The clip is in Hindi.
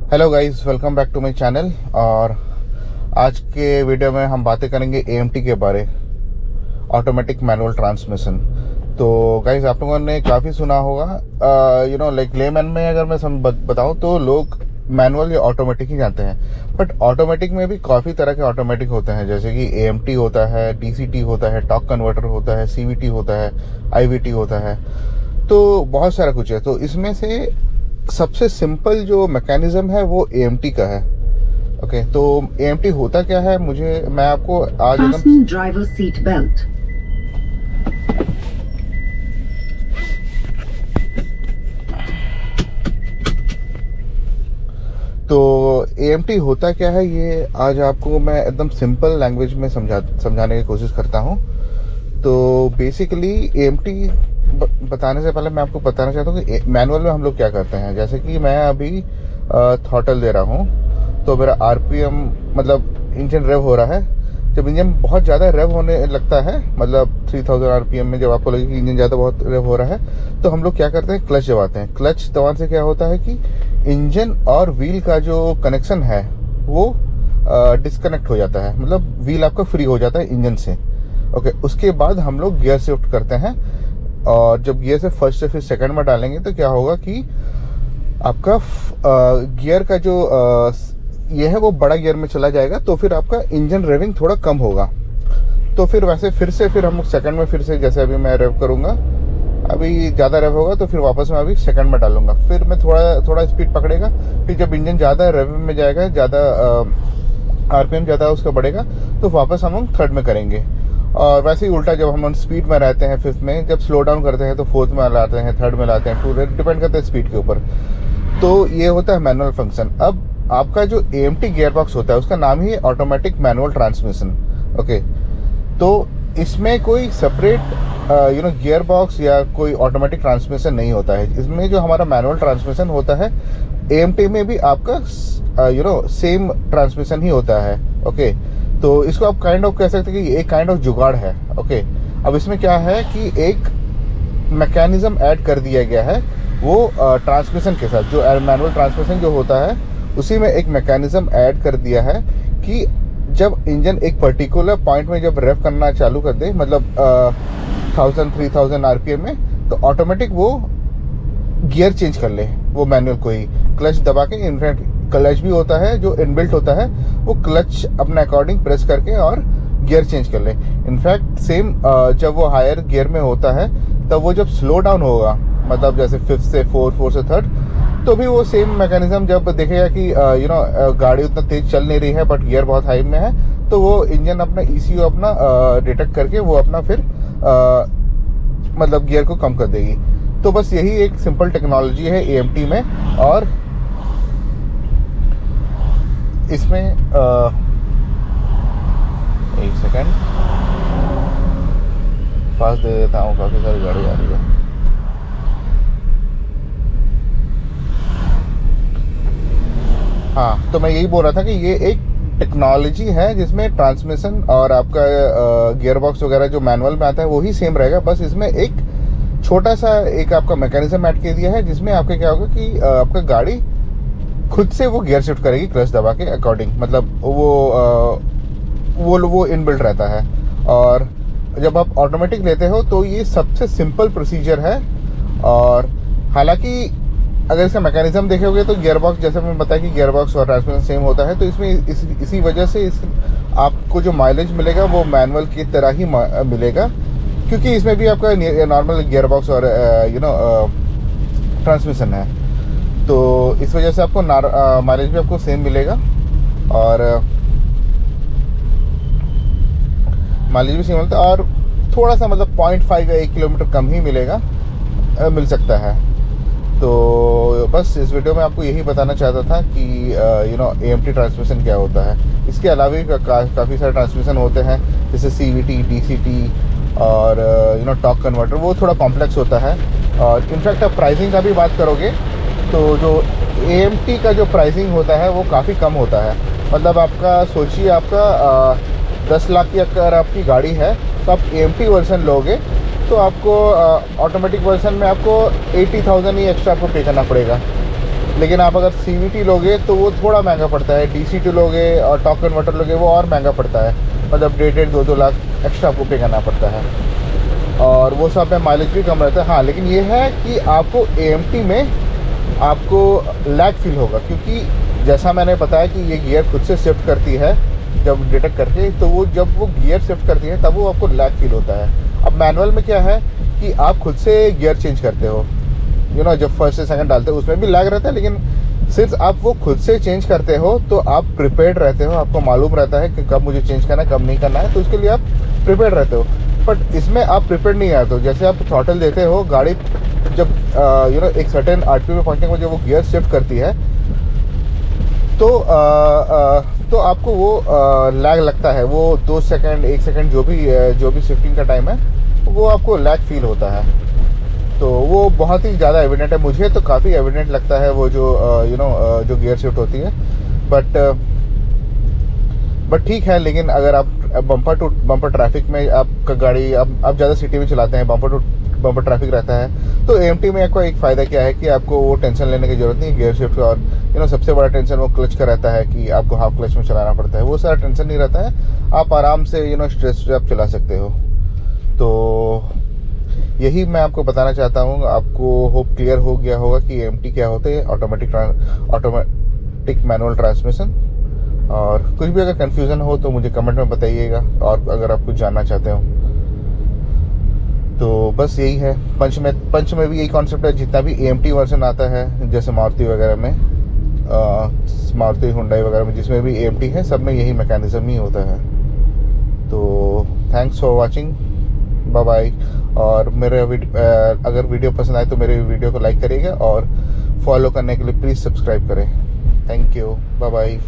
Hello guys, welcome back to my channel. और आज के वीडियो में हम बातें करेंगे एएमटी के बारे, ऑटोमेटिक मैनुअल ट्रांसमिशन। तो गाइस, आप लोगों ने काफ़ी सुना होगा, लाइक लेमैन में अगर मैं बताऊं तो लोग मैनुअल या ऑटोमेटिक ही जानते हैं। बट ऑटोमेटिक में भी काफ़ी तरह के ऑटोमेटिक होते हैं, जैसे कि एएमटी होता है, डीसीटी होता है, टॉक कन्वर्टर होता है, सीवीटी होता है, आईवीटी होता है। तो बहुत सारा कुछ है। तो इसमें से सबसे सिंपल जो मैकेनिज्म है वो एएमटी का है। ओके, तो एएमटी होता क्या है, मैं आपको आज एकदम ड्राइवर सीट बेल्ट। तो एएमटी होता क्या है ये आज आपको मैं एकदम सिंपल लैंग्वेज में समझाने की कोशिश करता हूँ। तो बेसिकली एएमटी बताने से पहले मैं आपको बताना चाहता हूँ कि मैनुअल में हम लोग क्या करते हैं। जैसे कि मैं अभी थ्रॉटल दे रहा हूँ, तो मेरा आरपीएम मतलब इंजन रेव हो रहा है। जब इंजन बहुत ज़्यादा रेव होने लगता है, मतलब 3000 आरपीएम में जब आपको लगे कि इंजन ज़्यादा बहुत रेव हो रहा है, तो हम लोग क्या करते हैं, क्लच दबाते हैं। क्लच दबाने से क्या होता है कि इंजन और व्हील का जो कनेक्शन है वो डिस्कनेक्ट हो जाता है, मतलब व्हील आपका फ्री हो जाता है इंजन से। ओके, उसके बाद हम लोग गियर शिफ्ट करते हैं, और जब गियर से फर्स्ट से फिर सेकंड में डालेंगे तो क्या होगा कि आपका गियर का जो ये है वो बड़ा गियर में चला जाएगा, तो फिर आपका इंजन रेविंग थोड़ा कम होगा। तो फिर वैसे फिर हम सेकंड में फिर से, जैसे अभी मैं रेव करूँगा, अभी ज़्यादा रेव होगा तो फिर वापस मैं अभी सेकंड में डालूंगा, फिर मैं थोड़ा स्पीड पकड़ेगा। फिर जब इंजन ज़्यादा रेव में जाएगा, ज़्यादा आरपीएम ज़्यादा उसका बढ़ेगा, तो वापस हम थर्ड में करेंगे। और वैसे ही उल्टा, जब हम स्पीड में रहते हैं फिफ्थ में, जब स्लो डाउन करते हैं तो फोर्थ में लाते हैं, थर्ड में लाते हैं, टू डिपेंड करते हैं स्पीड के ऊपर। तो ये होता है मैनुअल फंक्शन। अब आपका जो एएमटी गियर बॉक्स होता है उसका नाम ही है ऑटोमेटिक मैनुअल ट्रांसमिशन। ओके, तो इसमें कोई सेपरेट गियर बॉक्स या कोई ऑटोमेटिक ट्रांसमिशन नहीं होता है। इसमें जो हमारा मैनुअल ट्रांसमिशन होता है, एएमटी में भी आपका सेम ट्रांसमिशन ही होता है। ओके, तो इसको आप काइंड ऑफ कह सकते हैं कि एक काइंड ऑफ जुगाड़ है। ओके, अब इसमें क्या है कि एक मैकेनिज्म ऐड कर दिया गया है, वो ट्रांसमिशन के साथ, जो मैनुअल ट्रांसमिशन जो होता है उसी में एक मैकेनिज्म ऐड कर दिया है कि जब इंजन एक पर्टिकुलर पॉइंट में जब रेव करना चालू कर दे, मतलब 1000-3000 आरपीएम में, तो ऑटोमेटिक वो गियर चेंज कर ले, वो मैनुअल को ही क्लच दबा के। इनफैक्ट क्लच भी होता है जो इनबिल्ट होता है, वो क्लच अपने अकॉर्डिंग प्रेस करके और गियर चेंज कर ले। इनफैक्ट सेम जब वो हायर गियर में होता है, तब वो जब स्लो डाउन होगा, मतलब जैसे फिफ्थ से फोर्थ से थर्ड, तो भी वो सेम मैकेनिज्म जब देखेगा कि गाड़ी उतना तेज चल नहीं रही है बट गियर बहुत हाई में है, तो वो इंजन अपना ईसीयू अपना डिटेक्ट करके वो अपना फिर मतलब गियर को कम कर देगी। तो बस यही एक सिंपल टेक्नोलॉजी है एएमटी में। और इसमें एक सेकेंड पास दे देता हूँ, काफ़ी सारी गाड़ी आ रही है। हाँ, तो मैं यही बोल रहा था कि ये एक टेक्नोलॉजी है जिसमें ट्रांसमिशन और आपका गियर बॉक्स वगैरह जो मैनुअल में आता है वही सेम रहेगा। बस इसमें एक छोटा सा एक आपका मैकेनिज्म ऐड कर दिया है, जिसमें आपके क्या होगा कि आपका गाड़ी खुद से वो गियर शिफ्ट करेगी क्लच दबा के अकॉर्डिंग, मतलब वो इनबिल्ट रहता है। और जब आप ऑटोमेटिक लेते हो तो ये सबसे सिंपल प्रोसीजर है। और हालांकि अगर इसका मैकेनिज्म देखोगे तो गियर बॉक्स, जैसे मैंने बताया कि गियर बॉक्स और ट्रांसमिशन सेम होता है, तो इसमें इसी वजह से आपको जो माइलेज मिलेगा वो मैनुअल की तरह ही मिलेगा, क्योंकि इसमें भी आपका नॉर्मल गियर बॉक्स और ट्रांसमिशन है। तो इस वजह से आपको माइलेज भी आपको सेम मिलेगा, और माइलेज भी सेम मिलता है, और थोड़ा सा मतलब 0.5 या 1 किलोमीटर कम ही मिल सकता है। तो बस इस वीडियो में आपको यही बताना चाहता था कि एएमटी ट्रांसमिशन क्या होता है। इसके अलावा भी काफ़ी सारे ट्रांसमिशन होते हैं, जैसे सीवीटी, डीसीटी और टॉक कन्वर्टर, वो थोड़ा कॉम्प्लेक्स होता है। और इनफैक्ट आप प्राइसिंग का भी बात करोगे तो जो एएमटी का जो प्राइसिंग होता है वो काफ़ी कम होता है। मतलब आपका सोचिए, आपका 10 लाख की अगर आपकी गाड़ी है तो आप एएमटी वर्जन लोगे तो आपको ऑटोमेटिक वर्जन में आपको 80,000 ही एक्स्ट्रा आपको पे करना पड़ेगा। लेकिन आप अगर CVT लोगे तो वो थोड़ा महंगा पड़ता है, DCT लोगे और टॉर्क कन्वर्टर लोगे वो और महंगा पड़ता है, मतलब 1.5-2 लाख एक्स्ट्रा आपको पे करना पड़ता है, और वो सब में माइलेज भी कम रहता है। हाँ, लेकिन ये है कि आपको AMT में आपको लैग फील होगा, क्योंकि जैसा मैंने बताया कि ये गियर खुद से शिफ्ट करती है जब डिटेक्ट करके, तो वो जब वो गियर शिफ्ट करती है तब वो आपको लैग फील होता है। अब मैनुअल में क्या है कि आप खुद से गियर चेंज करते हो, जब फर्स्ट से सेकंड डालते हो उसमें भी लैग रहता है, लेकिन सिर्फ आप वो खुद से चेंज करते हो तो आप प्रिपेयर्ड रहते हो, आपको मालूम रहता है कि कब मुझे चेंज करना है कब नहीं करना है, तो उसके लिए आप प्रिपेयर्ड रहते हो। बट इसमें आप प्रिपेयर्ड नहीं रहते हो। जैसे आप थ्रॉटल देते हो, गाड़ी जब एक सर्टेन RPM में पहुंचने के बाद जब वो गियर शिफ्ट करती है तो आपको वो लैग लगता है, वो 2 सेकंड 1 सेकंड जो भी शिफ्टिंग का टाइम है वो आपको लैग फील होता है। तो वो बहुत ही ज़्यादा एविडेंट है, मुझे तो काफ़ी एविडेंट लगता है वो जो जो गियर शिफ्ट होती है। बट ठीक है, लेकिन अगर आप बम्पर टू बम्पर ट्रैफिक में आपका गाड़ी आप ज़्यादा सिटी में चलाते हैं, बम्पर टू बम्पर ट्रैफिक रहता है, तो AMT में आपको एक फ़ायदा क्या है कि आपको वो टेंशन लेने की ज़रूरत नहीं है गियर शिफ्ट का। और सबसे बड़ा टेंशन वो क्लच का रहता है कि आपको हाफ क्लच में चलाना पड़ता है, वो सारा टेंशन नहीं रहता है, आप आराम से स्ट्रेस से आप चला सकते हो। तो यही मैं आपको बताना चाहता हूँ। आपको होप क्लियर हो गया होगा कि AMT क्या होते हैं, ऑटोमेटिक मैनुअल ट्रांसमिशन। और कुछ भी अगर कन्फ्यूज़न हो तो मुझे कमेंट में बताइएगा, और अगर आप कुछ जानना चाहते हो तो बस यही है। पंच में भी यही कॉन्सेप्ट है, जितना भी AMT वर्जन आता है, जैसे मारुति वगैरह में, मारुति हुंडई वगैरह में जिसमें भी AMT है, सब में यही मैकेनिज्म ही होता है। तो thanks for watching, bye bye. और मेरे अगर वीडियो पसंद आए तो मेरे वीडियो को लाइक करिएगा, और फॉलो करने के लिए प्लीज़ सब्सक्राइब करें। Thank you, bye bye.